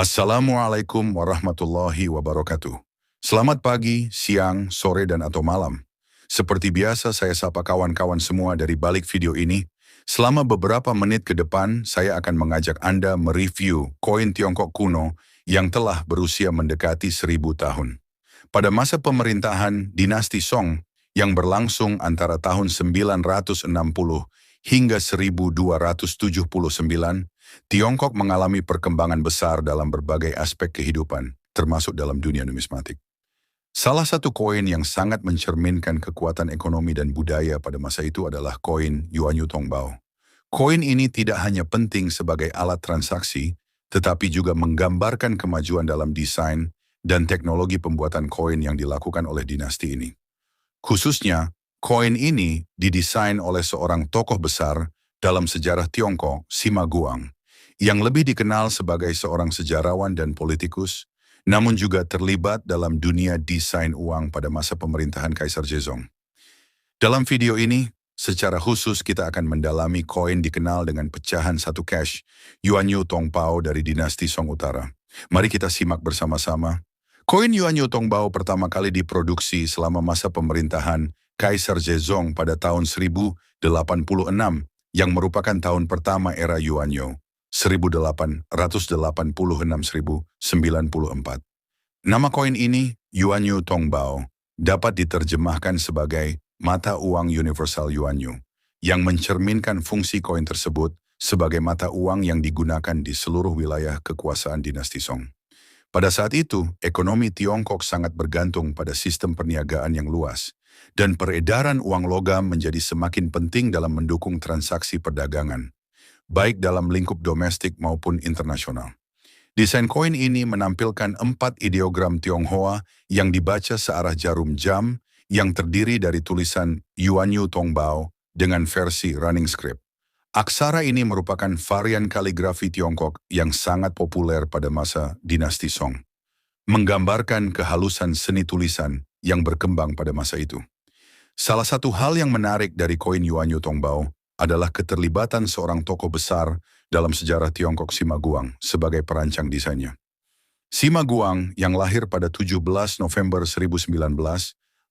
Assalamualaikum warahmatullahi wabarakatuh. Selamat pagi, siang, sore, dan atau malam. Seperti biasa saya sapa kawan-kawan semua dari balik video ini. Selama beberapa menit ke depan, saya akan mengajak Anda mereview koin Tiongkok kuno yang telah berusia mendekati 1000 tahun. Pada masa pemerintahan dinasti Song yang berlangsung antara tahun 960 hingga 1279, Tiongkok mengalami perkembangan besar dalam berbagai aspek kehidupan, termasuk dalam dunia numismatik. Salah satu koin yang sangat mencerminkan kekuatan ekonomi dan budaya pada masa itu adalah koin Yuanyu Tongbao. Koin ini tidak hanya penting sebagai alat transaksi, tetapi juga menggambarkan kemajuan dalam desain dan teknologi pembuatan koin yang dilakukan oleh dinasti ini. Khususnya, koin ini didesain oleh seorang tokoh besar dalam sejarah Tiongkok, Sima Guang, yang lebih dikenal sebagai seorang sejarawan dan politikus, namun juga terlibat dalam dunia desain uang pada masa pemerintahan Kaisar Zhezong. Dalam video ini, secara khusus kita akan mendalami koin dikenal dengan pecahan satu cash, Yuanyu Tongbao dari dinasti Song Utara. Mari kita simak bersama-sama. Koin Yuanyu Tongbao pertama kali diproduksi selama masa pemerintahan Kaisar Zhezong pada tahun 1086, yang merupakan tahun pertama era Yuanyu. 1886-1094. Nama koin ini, Yuanyu Tongbao, dapat diterjemahkan sebagai mata uang universal Yuanyu, yang mencerminkan fungsi koin tersebut sebagai mata uang yang digunakan di seluruh wilayah kekuasaan dinasti Song. Pada saat itu, ekonomi Tiongkok sangat bergantung pada sistem perniagaan yang luas, dan peredaran uang logam menjadi semakin penting dalam mendukung transaksi perdagangan, baik dalam lingkup domestik maupun internasional. Desain koin ini menampilkan 4 ideogram Tionghoa yang dibaca searah jarum jam yang terdiri dari tulisan Yuanyu Tongbao dengan versi running script. Aksara ini merupakan varian kaligrafi Tiongkok yang sangat populer pada masa dinasti Song, menggambarkan kehalusan seni tulisan yang berkembang pada masa itu. Salah satu hal yang menarik dari koin Yuanyu Tongbao adalah keterlibatan seorang tokoh besar dalam sejarah Tiongkok, Sima Guang, sebagai perancang desainnya. Sima Guang yang lahir pada 17 November 1019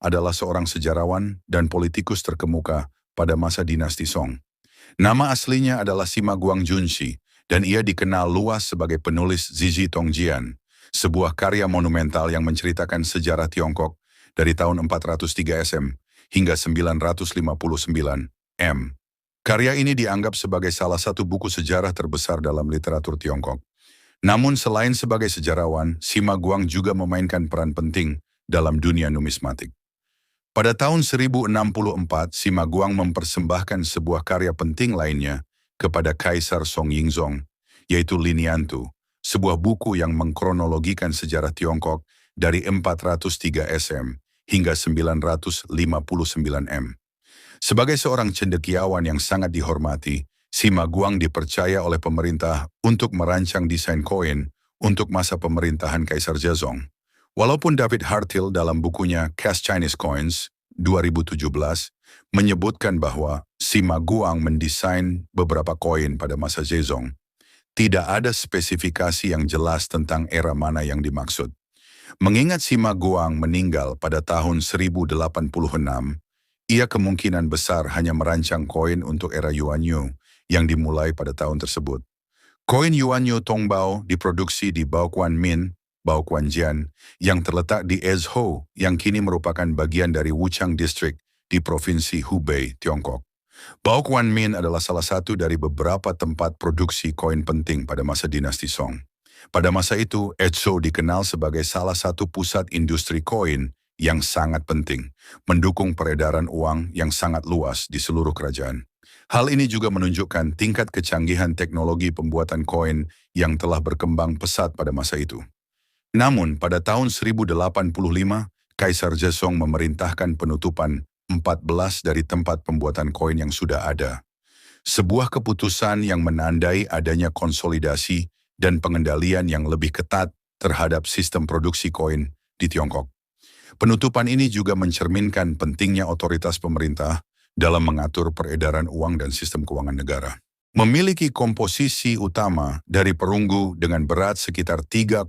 adalah seorang sejarawan dan politikus terkemuka pada masa dinasti Song. Nama aslinya adalah Sima Guang Junshi, dan ia dikenal luas sebagai penulis Zizi Tongjian, sebuah karya monumental yang menceritakan sejarah Tiongkok dari tahun 403 SM hingga 959 M. Karya ini dianggap sebagai salah satu buku sejarah terbesar dalam literatur Tiongkok. Namun selain sebagai sejarawan, Sima Guang juga memainkan peran penting dalam dunia numismatik. Pada tahun 1064, Sima Guang mempersembahkan sebuah karya penting lainnya kepada Kaisar Song Yingzong, yaitu Liniantu, sebuah buku yang mengkronologikan sejarah Tiongkok dari 403 SM hingga 959 M. Sebagai seorang cendekiawan yang sangat dihormati, Sima Guang dipercaya oleh pemerintah untuk merancang desain koin untuk masa pemerintahan Kaisar Zhezong. Walaupun David Hartill dalam bukunya Cash Chinese Coins 2017 menyebutkan bahwa Sima Guang mendesain beberapa koin pada masa Zhezong, tidak ada spesifikasi yang jelas tentang era mana yang dimaksud. Mengingat Sima Guang meninggal pada tahun 1086, ia kemungkinan besar hanya merancang koin untuk era Yuanyu yang dimulai pada tahun tersebut. Koin Yuanyu Tongbao diproduksi di Baoquan Min, Baoquanjian, yang terletak di Ezhou, yang kini merupakan bagian dari Wuchang District di Provinsi Hubei, Tiongkok. Baoquan Min adalah salah satu dari beberapa tempat produksi koin penting pada masa dinasti Song. Pada masa itu, Ezhou dikenal sebagai salah satu pusat industri koin yang sangat penting, mendukung peredaran uang yang sangat luas di seluruh kerajaan. Hal ini juga menunjukkan tingkat kecanggihan teknologi pembuatan koin yang telah berkembang pesat pada masa itu. Namun, pada tahun 1085, Kaisar Zhezong memerintahkan penutupan 14 dari tempat pembuatan koin yang sudah ada. Sebuah keputusan yang menandai adanya konsolidasi dan pengendalian yang lebih ketat terhadap sistem produksi koin di Tiongkok. Penutupan ini juga mencerminkan pentingnya otoritas pemerintah dalam mengatur peredaran uang dan sistem keuangan negara. Memiliki komposisi utama dari perunggu dengan berat sekitar 3,87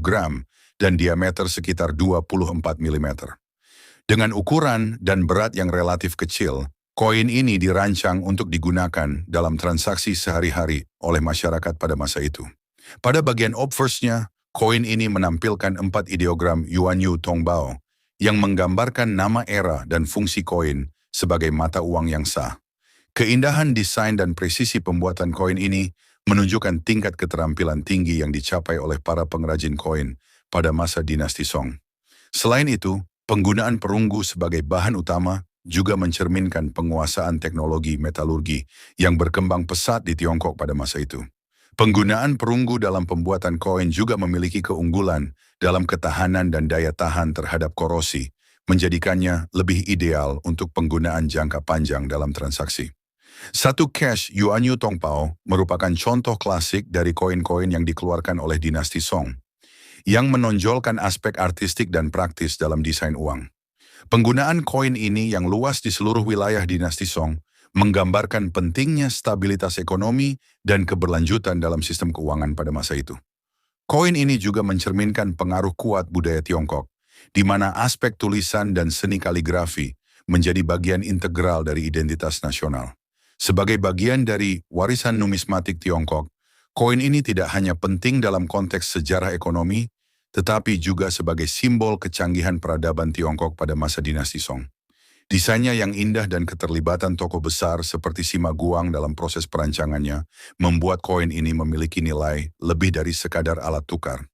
gram dan diameter sekitar 24 mm. Dengan ukuran dan berat yang relatif kecil, koin ini dirancang untuk digunakan dalam transaksi sehari-hari oleh masyarakat pada masa itu. Pada bagian obverse-nya, koin ini menampilkan 4 ideogram Yuanyu Tongbao yang menggambarkan nama era dan fungsi koin sebagai mata uang yang sah. Keindahan desain dan presisi pembuatan koin ini menunjukkan tingkat keterampilan tinggi yang dicapai oleh para pengrajin koin pada masa dinasti Song. Selain itu, penggunaan perunggu sebagai bahan utama juga mencerminkan penguasaan teknologi metalurgi yang berkembang pesat di Tiongkok pada masa itu. Penggunaan perunggu dalam pembuatan koin juga memiliki keunggulan dalam ketahanan dan daya tahan terhadap korosi, menjadikannya lebih ideal untuk penggunaan jangka panjang dalam transaksi. Satu cash Yuanyu Tongbao merupakan contoh klasik dari koin-koin yang dikeluarkan oleh dinasti Song, yang menonjolkan aspek artistik dan praktis dalam desain uang. Penggunaan koin ini yang luas di seluruh wilayah dinasti Song menggambarkan pentingnya stabilitas ekonomi dan keberlanjutan dalam sistem keuangan pada masa itu. Koin ini juga mencerminkan pengaruh kuat budaya Tiongkok, di mana aspek tulisan dan seni kaligrafi menjadi bagian integral dari identitas nasional. Sebagai bagian dari warisan numismatik Tiongkok, koin ini tidak hanya penting dalam konteks sejarah ekonomi, tetapi juga sebagai simbol kecanggihan peradaban Tiongkok pada masa dinasti Song. Desainnya yang indah dan keterlibatan tokoh besar seperti Sima Guang dalam proses perancangannya membuat koin ini memiliki nilai lebih dari sekadar alat tukar.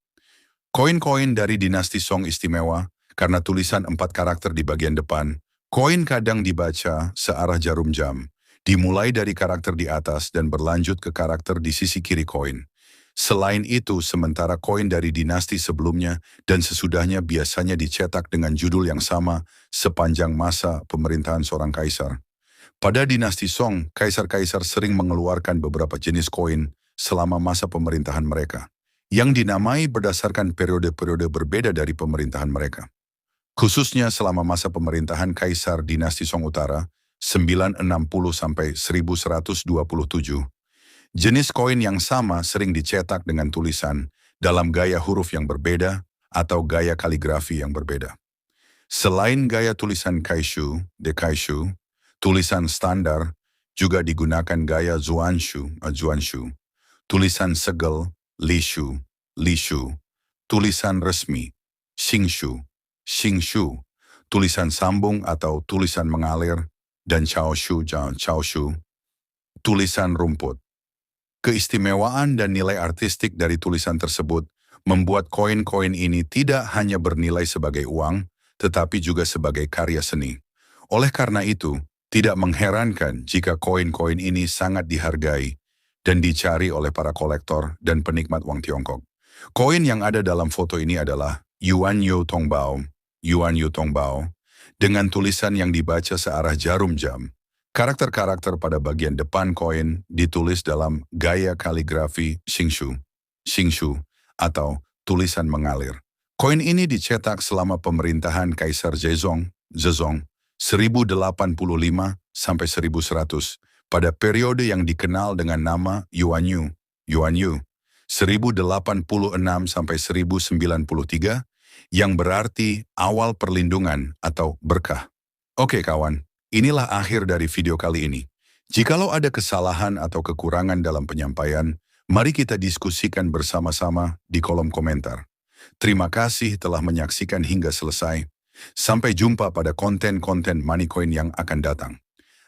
Koin-koin dari dinasti Song istimewa karena tulisan 4 karakter di bagian depan. Koin kadang dibaca searah jarum jam, dimulai dari karakter di atas dan berlanjut ke karakter di sisi kiri koin. Selain itu, sementara koin dari dinasti sebelumnya dan sesudahnya biasanya dicetak dengan judul yang sama sepanjang masa pemerintahan seorang kaisar. Pada dinasti Song, kaisar-kaisar sering mengeluarkan beberapa jenis koin selama masa pemerintahan mereka, yang dinamai berdasarkan periode-periode berbeda dari pemerintahan mereka. Khususnya selama masa pemerintahan Kaisar Dinasti Song Utara, 960 sampai 1127, jenis koin yang sama sering dicetak dengan tulisan dalam gaya huruf yang berbeda atau gaya kaligrafi yang berbeda. Selain gaya tulisan Kaishu, Dekaishu, tulisan standar juga digunakan gaya Zuanshu, tulisan segel, Lishu, tulisan resmi, Xingxu, tulisan sambung atau tulisan mengalir, dan Chaoshu, tulisan rumput. Keistimewaan dan nilai artistik dari tulisan tersebut membuat koin-koin ini tidak hanya bernilai sebagai uang, tetapi juga sebagai karya seni. Oleh karena itu, tidak mengherankan jika koin-koin ini sangat dihargai dan dicari oleh para kolektor dan penikmat uang Tiongkok. Koin yang ada dalam foto ini adalah Yuanyu Tongbao, dengan tulisan yang dibaca searah jarum jam. Karakter-karakter pada bagian depan koin ditulis dalam gaya kaligrafi Xingxu atau tulisan mengalir. Koin ini dicetak selama pemerintahan Kaisar Zhezong 1085 sampai 1100 pada periode yang dikenal dengan nama Yuanyu 1086 sampai 1093 yang berarti awal perlindungan atau berkah. Oke kawan, inilah akhir dari video kali ini. Jikalau ada kesalahan atau kekurangan dalam penyampaian, mari kita diskusikan bersama-sama di kolom komentar. Terima kasih telah menyaksikan hingga selesai. Sampai jumpa pada konten-konten Moneycoin yang akan datang.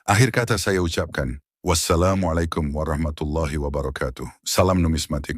Akhir kata saya ucapkan, wassalamualaikum warahmatullahi wabarakatuh. Salam numismatik.